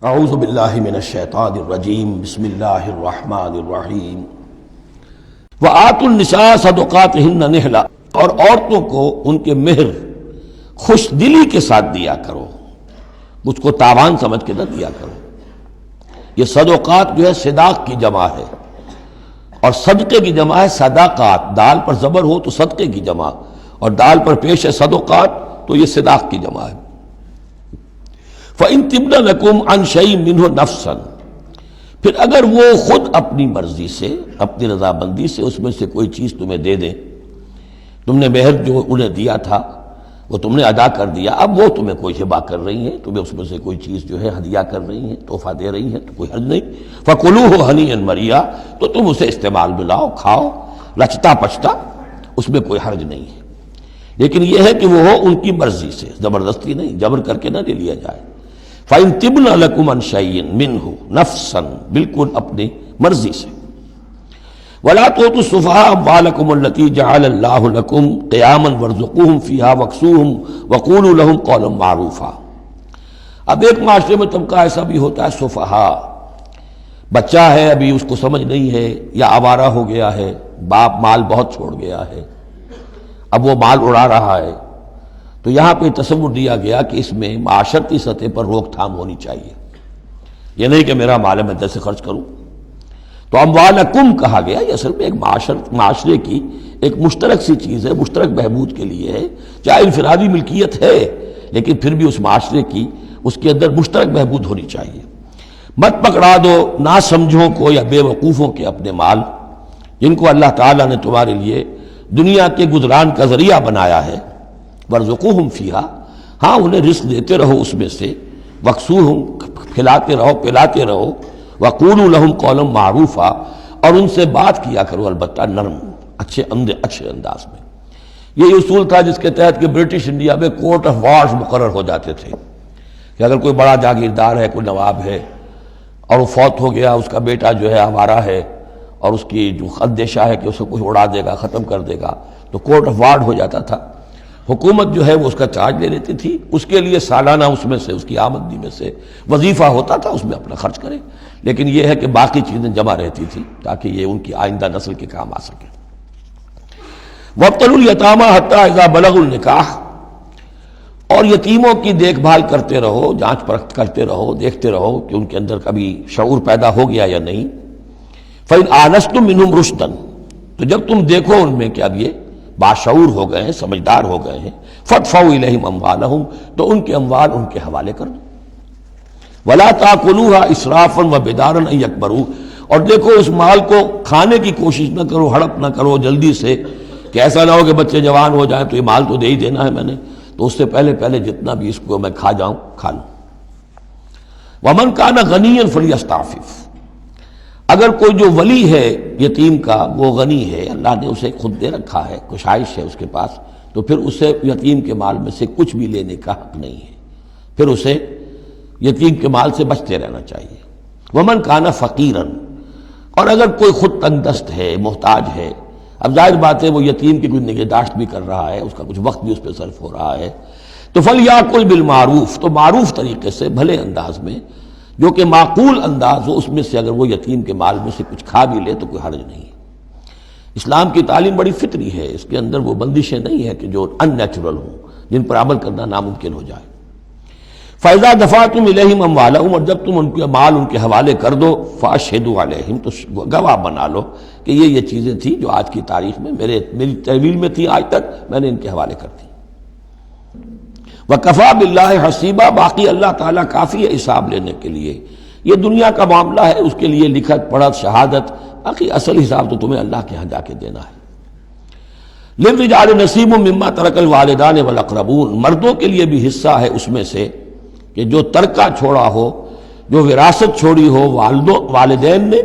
اعوذ باللہ من الشیطان الرجیم بسم اللہ الرحمن الرحیم وآتوا النساء صدقاتہن نحلا، اور عورتوں کو ان کے مہر خوش دلی کے ساتھ دیا کرو، اس کو تاوان سمجھ کے نہ دیا کرو۔ یہ صدقات جو ہے صداق کی جمع ہے، اور صدقے کی جمع ہے صداقات، دال پر زبر ہو تو صدقے کی جمع، اور دال پر پیش ہے صدقات تو یہ صداق کی جمع ہے۔ فَإِن تِبْنَ لَكُمْ عَنْ شَيْءٍ مِّنْهُ نَفْسًا، پھر اگر وہ خود اپنی مرضی سے، اپنی رضامندی سے اس میں سے کوئی چیز تمہیں دے دیں، تم نے مہر جو انہیں دیا تھا وہ تم نے ادا کر دیا، اب وہ تمہیں کوئی ہبہ کر رہی ہیں، تمہیں اس میں سے کوئی چیز جو ہے ہدیہ کر رہی ہیں، تحفہ دے رہی ہیں، تو کوئی حرج نہیں۔ فَكُلُوهُ هَنِيًّا مَرِيًّا، تو تم اسے استعمال میں لاؤ، کھاؤ لچتا پچتا، اس میں کوئی حرج نہیں ہے، لیکن یہ ہے کہ وہ ہو ان کی مرضی سے، زبردستی نہیں، جبر کر کے نہ لے لیا جائے۔ فَإِن تِبْنَ لَكُمْ عَنْ شَيْءٍ مِّنْهُ نَفْسًا، بالکل اپنی مرضی سے۔ وَلَا تُؤْتُوا السُّفَهَاءَ أَمْوَالَكُمُ الَّتِي جَعَلَ اللَّهُ لَكُمْ قِيَامًا وَارْزُقُوهُمْ فِيهَا وَاكْسُوهُمْ وَقُولُوا لَهُمْ قَوْلًا مَّعْرُوفًا۔ اب ایک معاشرے میں طبقہ ایسا بھی ہوتا ہے سفہاء، بچہ ہے ابھی اس کو سمجھ نہیں ہے، یا آوارہ ہو گیا ہے، باپ مال بہت چھوڑ گیا ہے، اب وہ مال اڑا رہا ہے، تو یہاں پہ تصور دیا گیا کہ اس میں معاشرتی سطح پر روک تھام ہونی چاہیے، یہ نہیں کہ میرا مال ہے میں جیسے خرچ کروں۔ تو اموالکم کہا گیا، یہ اصل میں ایک معاشرے کی ایک مشترک سی چیز ہے، مشترک بہبود کے لیے ہے، چاہے انفرادی ملکیت ہے لیکن پھر بھی اس معاشرے کی، اس کے اندر مشترک بہبود ہونی چاہیے۔ مت پکڑا دو ناسمجھوں کو یا بے وقوفوں کے اپنے مال، جن کو اللہ تعالیٰ نے تمہارے لیے دنیا کے گزران کا ذریعہ بنایا ہے۔ وَارْزُقُوهُمْ فِيهَا، ہاں انہیں رزق دیتے رہو اس میں سے، وَاكْسُوهُمْ کھلاتے رہو پلاتے رہو، وَقُولُوا لَهُمْ قَوْلًا مَّعْرُوفًا، اور ان سے بات کیا کرو البتہ نرم اچھے انداز میں۔ یہ اصول تھا جس کے تحت کہ برٹش انڈیا میں کورٹ آف وارز مقرر ہو جاتے تھے، کہ اگر کوئی بڑا جاگیردار ہے، کوئی نواب ہے، اور وہ فوت ہو گیا، اس کا بیٹا جو ہے آوارہ ہے، اور اس کی جو اندیشہ ہے کہ اسے کچھ اڑا دے گا، ختم کر دے گا، تو کورٹ آف وارز ہو جاتا تھا، حکومت جو ہے وہ اس کا چارج لے لیتی تھی، اس کے لیے سالانہ اس میں سے، اس کی آمدنی میں سے وظیفہ ہوتا تھا، اس میں اپنا خرچ کرے، لیکن یہ ہے کہ باقی چیزیں جمع رہتی تھی تاکہ یہ ان کی آئندہ نسل کے کام آ سکے۔ وَابْتَلُوا الْيَتَامَىٰ حَتَّىٰ إِذَا بَلَغُوا النِّكَاحَ، اور یتیموں کی دیکھ بھال کرتے رہو، جانچ پرکھ کرتے رہو، دیکھتے رہو کہ ان کے اندر کبھی شعور پیدا ہو گیا یا نہیں۔ فَإِنْ آنَسْتُم مِّنْهُمْ رُشْدًا، تو جب تم دیکھو ان میں کہ اب یہ باشعور ہو گئے ہیں، سمجھدار ہو گئے ہیں، فَادْفَعُوا إِلَيْهِمْ أَمْوَالَهُمْ، تو ان کے اموال ان کے حوالے کر دو۔ وَلَا تَأْكُلُوهَا إِسْرَافًا وَبِدَارًا أَن يَكْبَرُوا، اور دیکھو اس مال کو کھانے کی کوشش نہ کرو، ہڑپ نہ کرو جلدی سے، کہ ایسا نہ ہو کہ بچے جوان ہو جائیں تو یہ مال تو دے ہی دینا ہے میں نے، تو اس سے پہلے جتنا بھی اس کو میں کھا جاؤں کھا لوں۔ وَمَنْ كَانَ غَنِيًّا فَلْيَسْتَعْفِفْ، اگر کوئی جو ولی ہے یتیم کا وہ غنی ہے، اللہ نے اسے خود دے رکھا ہے، کشائش ہے اس کے پاس، تو پھر اسے یتیم کے مال میں سے کچھ بھی لینے کا حق نہیں ہے، پھر اسے یتیم کے مال سے بچتے رہنا چاہیے۔ وَمَنْ كَانَ فَقِيرًا، اور اگر کوئی خود تنگ دست ہے، محتاج ہے، اب ظاہر بات ہے وہ یتیم کی کوئی نگہداشت بھی کر رہا ہے، اس کا کچھ وقت بھی اس پہ صرف ہو رہا ہے، تو فَلْيَأْكُلْ بِالْمَعْرُوفِ، تو معروف طریقے سے، بھلے انداز میں، جو کہ معقول انداز ہو، اس میں سے اگر وہ یتیم کے مال میں سے کچھ کھا بھی لے تو کوئی حرج نہیں ہے۔ اسلام کی تعلیم بڑی فطری ہے، اس کے اندر وہ بندشیں نہیں ہیں کہ جو ان نیچرل ہوں، جن پر عمل کرنا ناممکن ہو جائے۔ فَإِذَا دَفَعْتُمْ إِلَيْهِمْ أَمْوَالَهُمْ، اور جب تم ان کے مال ان کے حوالے کر دو، فَأَشْهِدُوا عَلَيْهِمْ، تو گواہ بنا لو کہ یہ چیزیں تھیں جو آج کی تاریخ میں میری تحویل میں تھی، آج تک میں نے ان کے حوالے کر دی۔ وَكَفَىٰ بِاللَّهِ حَسِيبًا، باقی اللہ تعالیٰ کافی ہے حساب لینے کے لیے، یہ دنیا کا معاملہ ہے، اس کے لیے لکھت پڑھت شہادت، باقی اصل حساب تو تمہیں اللہ کے ہاں جا کے دینا ہے۔ لِلرِّجَالِ نَصِيبٌ مِّمَّا تَرَكَ الْوَالِدَانِ وَالْأَقْرَبُونَ، مردوں کے لیے بھی حصہ ہے اس میں سے کہ جو ترکہ چھوڑا ہو، جو وراثت چھوڑی ہو والدین نے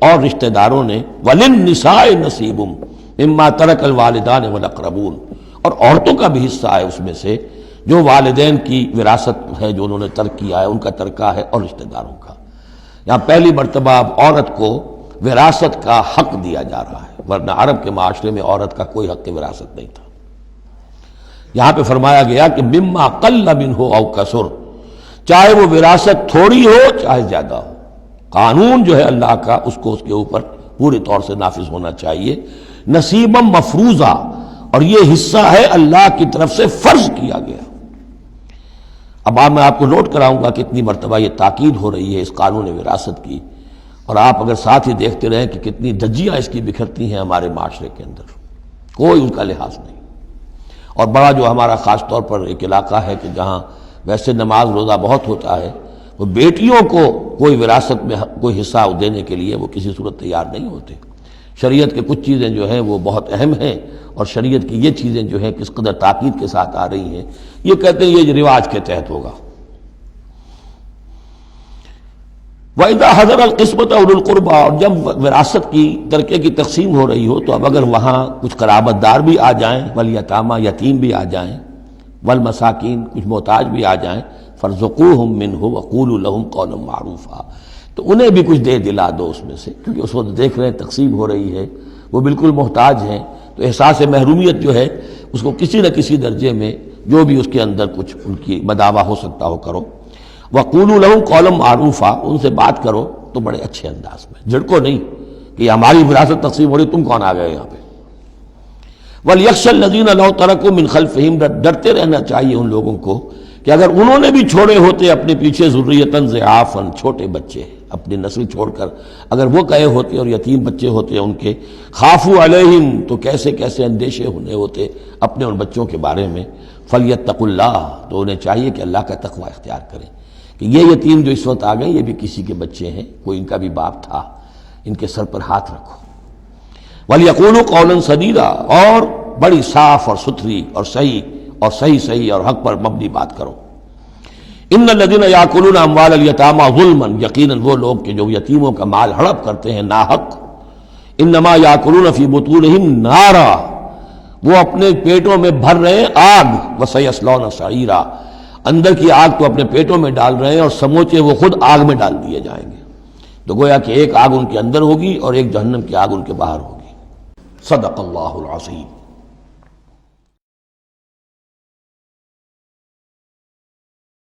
اور رشتہ داروں نے۔ وَلِلنِّسَاءِ نَصِيبٌ مِّمَّا تَرَكَ الْوَالِدَانِ وَالْأَقْرَبُونَ، اور عورتوں کا بھی حصہ ہے اس میں سے جو والدین کی وراثت ہے، جو انہوں نے ترک کیا ہے، ان کا ترکہ ہے، اور رشتہ داروں کا۔ یہاں پہلی مرتبہ اب عورت کو وراثت کا حق دیا جا رہا ہے، ورنہ عرب کے معاشرے میں عورت کا کوئی حق وراثت نہیں تھا۔ یہاں پہ فرمایا گیا کہ مما قل منہ او کثر، چاہے وہ وراثت تھوڑی ہو چاہے زیادہ ہو، قانون جو ہے اللہ کا اس کو اس کے اوپر پورے طور سے نافذ ہونا چاہیے، نصیبا مفروضہ، اور یہ حصہ ہے اللہ کی طرف سے فرض کیا گیا۔ اب میں آپ کو نوٹ کراؤں گا کہ کتنی مرتبہ یہ تاکید ہو رہی ہے اس قانون وراثت کی، اور آپ اگر ساتھ ہی دیکھتے رہیں کہ کتنی دھجیاں اس کی بکھرتی ہیں ہمارے معاشرے کے اندر، کوئی ان کا لحاظ نہیں۔ اور بڑا جو ہمارا خاص طور پر ایک علاقہ ہے کہ جہاں ویسے نماز روزہ بہت ہوتا ہے، وہ بیٹیوں کو کوئی وراثت میں کوئی حصہ دینے کے لیے وہ کسی صورت تیار نہیں ہوتے۔ شریعت کے کچھ چیزیں جو ہیں وہ بہت اہم ہیں، اور شریعت کی یہ چیزیں جو ہیں کس قدر تاکید کے ساتھ آ رہی ہیں، یہ کہتے ہیں یہ رواج کے تحت ہوگا۔ وَإِذَا حَضَرَ الْقِسْمَةَ أُولُو الْقُرْبَى، اور جب وراثت کی ترکے کی تقسیم ہو رہی ہو تو اب اگر وہاں کچھ قرابت دار بھی آ جائیں، والیتامى یتیم بھی آ جائیں، والمساکین کچھ محتاج بھی آ جائیں، فارزقوہم منہ وقولوا لہم قولا معروفا، تو انہیں بھی کچھ دے دلا دو اس میں سے، کیونکہ اس وقت دیکھ رہے ہیں تقسیم ہو رہی ہے، وہ بالکل محتاج ہیں، تو احساس محرومیت جو ہے اس کو کسی نہ کسی درجے میں جو بھی اس کے اندر کچھ ان کی بداوا ہو سکتا ہو کرو۔ وقولوا لہم قولا معروفا، ان سے بات کرو تو بڑے اچھے انداز میں، جھڑکو نہیں کہ ہماری وراثت تقسیم ہو رہی تم کون آ گئے یہاں پہ۔ وَلْيَخْشَ الَّذِينَ لَوْ تَرَكُوا مِنْ خَلْفِهِمْ، ڈرتے رہنا چاہیے ان لوگوں کو کہ اگر انہوں نے بھی چھوڑے ہوتے اپنے پیچھے ذُرِّيَّةً ضِعَافًا، چھوٹے بچے، اپنی نسل چھوڑ کر اگر وہ گئے ہوتے اور یتیم بچے ہوتے ان کے، خافوا علیہم، تو کیسے کیسے اندیشے ہونے ہوتے اپنے ان بچوں کے بارے میں، فلیتقوا اللہ، تو انہیں چاہیے کہ اللہ کا تقوی اختیار کریں کہ یہ یتیم جو اس وقت آ گئے یہ بھی کسی کے بچے ہیں، کوئی ان کا بھی باپ تھا، ان کے سر پر ہاتھ رکھو۔ وَلْيَقُولُوا قَوْلًا سَدِيدًا، اور بڑی صاف اور ستھری اور صحیح اور حق پر مبنی بات کرو۔ ان الذین یاکلون اموال الیتامی ظلما، یقیناً وہ لوگ کہ جو یتیموں کا مال ہڑپ کرتے ہیں ناحق، انما یاکلون فی بطونہم نارا، وہ اپنے پیٹوں میں بھر رہے ہیں آگ، وسیصلون سعیرا، اندر کی آگ تو اپنے پیٹوں میں ڈال رہے ہیں اور سموچے وہ خود آگ میں ڈال دیے جائیں گے۔ تو گویا کہ ایک آگ ان کے اندر ہوگی اور ایک جہنم کی آگ ان کے باہر ہوگی۔ صدق اللہ العظیم۔